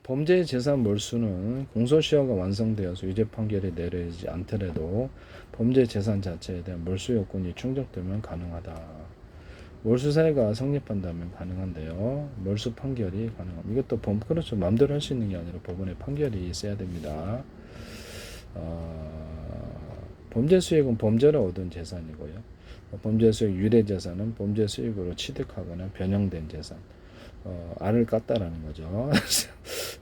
범죄 재산 몰수는 공소시효가 완성되어서 유죄 판결이 내려지지 않더라도 범죄 재산 자체에 대한 몰수 요건이 충족되면 가능하다. 몰수 사유가 성립한다면 가능한데요. 몰수 판결이 가능합니다. 이것도 그렇죠. 마음대로 할 수 있는 게 아니라 법원의 판결이 있어야 됩니다. 범죄 수익은 범죄로 얻은 재산이고요. 범죄 수익 유래 재산은 범죄 수익으로 취득하거나 변형된 재산. 알을 깠다라는 거죠.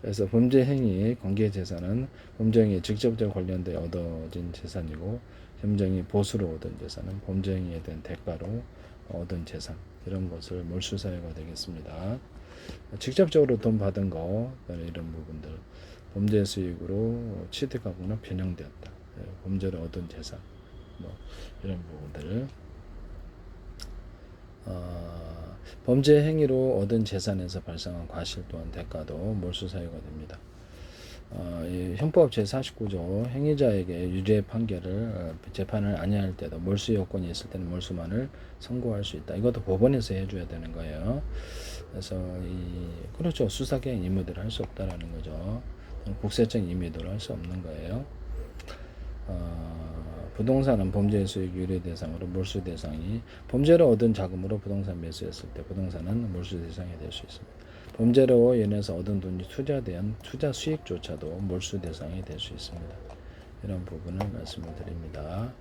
그래서 범죄 행위 관계 재산은 범죄 행위에 직접적 관련돼 얻어진 재산이고, 범죄 보수로 얻은 재산은 범죄 행위에 대한 대가로 얻은 재산, 이런 것을 몰수 사유가 되겠습니다. 직접적으로 돈 받은 거, 이런 부분들, 범죄 수익으로 취득하거나 변형되었다, 범죄로 얻은 재산, 이런 부분들을 범죄 행위로 얻은 재산에서 발생한 과실 또한 대가도 몰수 사유가 됩니다. 이 형법 제49조 행위자에게 유죄 판결을 재판을 아니할 때도 몰수 요건이 있을 때는 몰수만을 선고할 수 있다. 이것도 법원에서 해줘야 되는 거예요. 그래서 그렇죠. 수사기행 임의대로 할 수 없다라는 거죠. 국세적 임의대로 할 수 없는 거예요. 부동산은 범죄 수익 유래 대상으로 몰수 대상이 범죄로 얻은 자금으로 부동산 매수했을 때 부동산은 몰수 대상이 될 수 있습니다. 범죄로 인해서 얻은 돈이 투자된 투자 수익조차도 몰수 대상이 될 수 있습니다. 이런 부분을 말씀을 드립니다.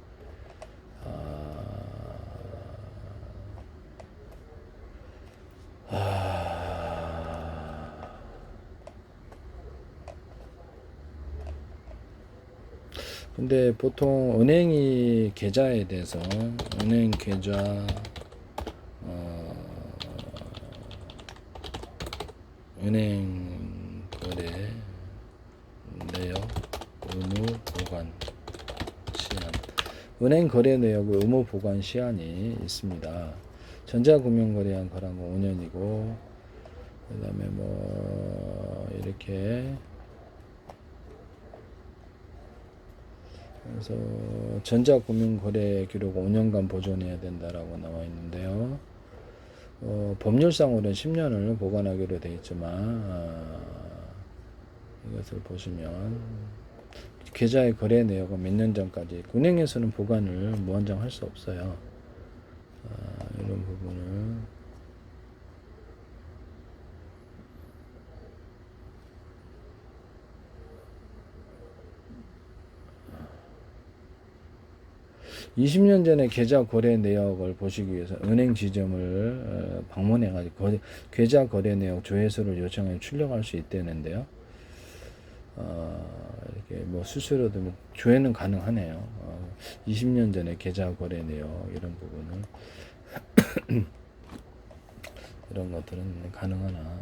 근데 보통 은행이 계좌에 대해서 은행 계좌 은행 거래 내역 의무 보관 시한, 은행 거래 내역 의무 보관 시한이 있습니다. 전자금융거래한 거란 거 5년이고, 그 다음에 이렇게, 그래서 전자금융거래 기록 5년간 보존해야 된다라고 나와 있는데요. 법률상으로는 10년을 보관하기로 되어 있지만, 이것을 보시면 계좌의 거래 내역은 몇 년 전까지, 은행에서는 보관을 무한정 할 수 없어요. 이런 부분을 20년 전에 계좌 거래 내역을 보시기 위해서 은행 지점을 방문해가지고 계좌 거래 내역 조회수를 요청해 출력할 수 있다는데요. 이렇게 수수료도 조회는 가능하네요. 20년 전에 계좌 거래 내역 이런 부분은 이런 것들은 가능하나.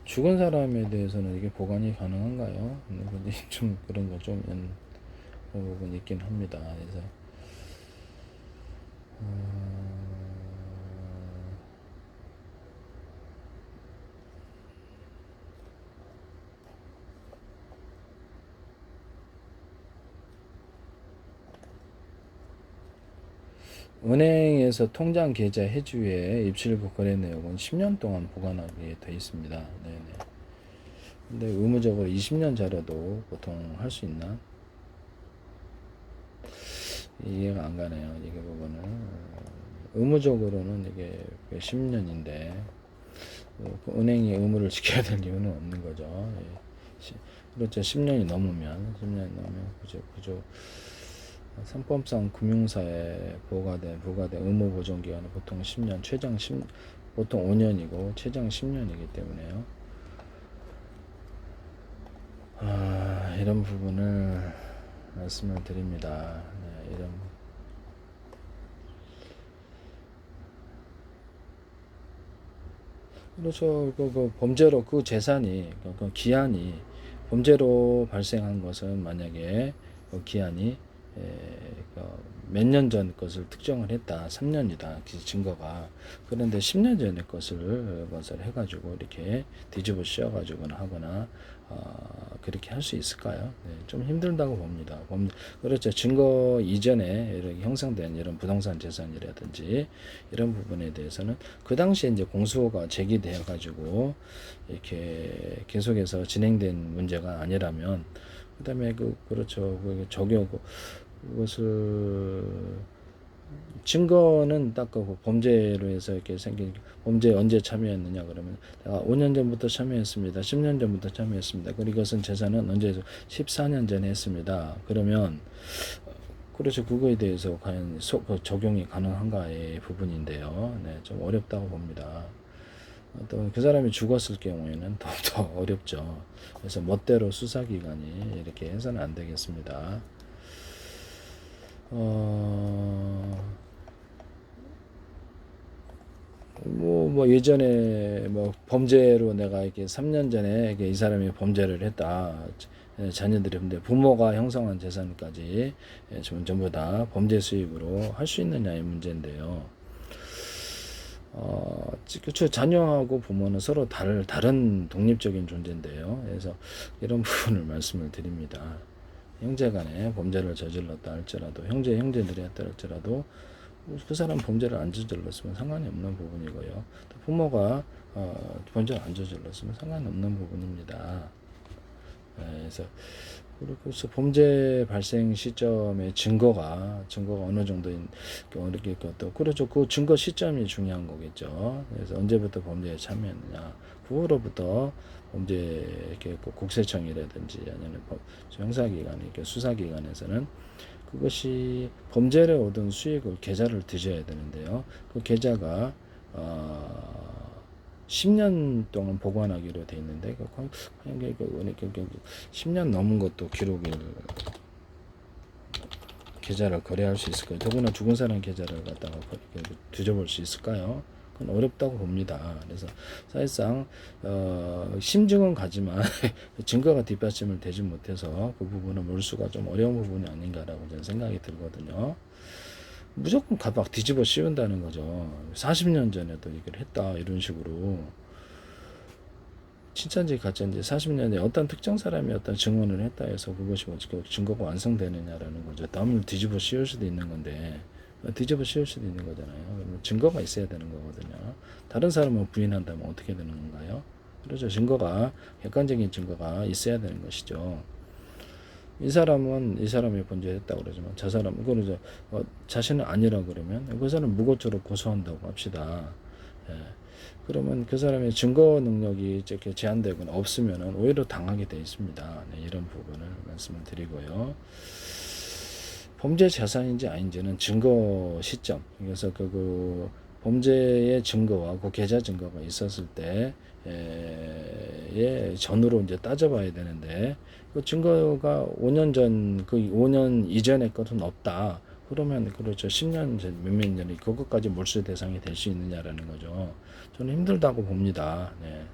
죽은 사람에 대해서는 이게 보관이 가능한가요? 근데 좀 그런 거 좀 부분 있긴 합니다. 그래서 은행에서 통장 계좌 해주에 입출구 거래 내역은 10년 동안 보관하게 되어 있습니다. 네네. 근데 의무적으로 20년 자료도 보통 할 수 있나? 이해가 안 가네요. 이게 부분은 의무적으로는 이게 10년인데 은행이 의무를 지켜야 될 이유는 없는 거죠. 그렇죠. 10년이 넘으면 그죠. 상법상 금융사에 부과된 의무 보존 기간은 보통 10년, 보통 5년이고 최장 10년이기 때문에요. 이런 부분을 말씀을 드립니다. 네, 이런 그렇죠. 그 범죄로 그 재산이 그 기한이 범죄로 발생한 것은 만약에 그 기한이 몇 년 전 것을 특정을 했다. 3년이다. 증거가. 그런데 10년 전의 것을 해가지고 이렇게 뒤집어 씌워가지거나 하거나 그렇게 할 수 있을까요? 네, 좀 힘들다고 봅니다. 그렇죠. 증거 이전에 이렇게 형성된 이런 부동산 재산이라든지 이런 부분에 대해서는 그 당시에 이제 공소가 제기되어 가지고 이렇게 계속해서 진행된 문제가 아니라면 그다음에 그렇죠. 적용 그것을 증거는 딱 그 범죄로 해서 이렇게 생긴 범죄에 언제 참여했느냐 그러면 내가 5년 전부터 참여했습니다. 10년 전부터 참여했습니다. 그리고 이것은 재산은 언제 14년 전에 했습니다. 그러면 그래서 그거에 대해서 과연 적용이 가능한가의 부분인데요. 네, 좀 어렵다고 봅니다. 또 그 사람이 죽었을 경우에는 더 어렵죠. 그래서 멋대로 수사기관이 이렇게 해서는 안 되겠습니다. 뭐 예전에 뭐 범죄로 내가 이렇게 3년 전에 이렇게 이 사람이 범죄를 했다. 자녀들이 근데 부모가 형성한 재산까지 전부 다 범죄 수익으로 할 수 있느냐의 문제인데요. 그렇죠. 자녀하고 부모는 서로 다른 독립적인 존재인데요. 그래서 이런 부분을 말씀을 드립니다. 형제간에 범죄를 저질렀다 할지라도 형제들이 했다 할지라도 그 사람 범죄를 안 저질렀으면 상관이 없는 부분이고요. 또 부모가 범죄를 안 저질렀으면 상관이 없는 부분입니다. 그래서 그래서 범죄 발생 시점의 증거가 어느 정도인 이렇게 또 그렇죠. 그 증거 시점이 중요한 거겠죠. 그래서 언제부터 범죄에 참여했느냐, 후로부터 범죄 이렇게 국세청이라든지 아니면 형사기관 이렇게 수사기관에서는 그것이 범죄를 얻은 수익을 계좌를 드셔야 되는데요. 그 계좌가 10년 동안 보관하기로 돼 있는데 10년 넘은 것도 계좌를 거래할 수 있을까요? 더구나 죽은 사람 계좌를 갖다가 뒤져볼 수 있을까요? 그건 어렵다고 봅니다. 그래서 사실상 심증은 가지만 증거가 뒷받침을 되지 못해서 그 부분은 몰수가 좀 어려운 부분이 아닌가라고 저는 생각이 들거든요. 무조건 막 뒤집어 씌운다는 거죠. 40년 전에도 이걸 했다 이런 식으로 진짜인지 가짜인지 40년에 어떤 특정 사람이 어떤 증언을 했다 해서 그것이 증거가 완성되느냐라는 거죠. 남을 뒤집어 씌울 수도 있는 건데 뒤집어 씌울 수도 있는 거잖아요. 그러면 증거가 있어야 되는 거거든요. 다른 사람은 부인한다면 어떻게 되는 건가요? 그렇죠. 객관적인 증거가 있어야 되는 것이죠. 이 사람은 이 사람이 범죄했다고 그러지만 저 사람은 그러죠. 자신은 아니라 그러면 그 사람 무고죄로 고소한다고 합시다. 예. 그러면 그 사람의 증거 능력이 이렇게 제한되거나 없으면은 오히려 당하게 돼 있습니다. 네, 이런 부분을 말씀을 드리고요. 범죄 자산인지 아닌지는 증거 시점. 그래서 그 범죄의 증거와 그 계좌 증거가 있었을 때의 전후로 이제 따져봐야 되는데 그 증거가 5년 전, 그 5년 이전의 것은 없다. 그러면 그렇죠. 10년 전, 몇몇 년이 그것까지 몰수 대상이 될 수 있느냐라는 거죠. 저는 힘들다고 봅니다. 네.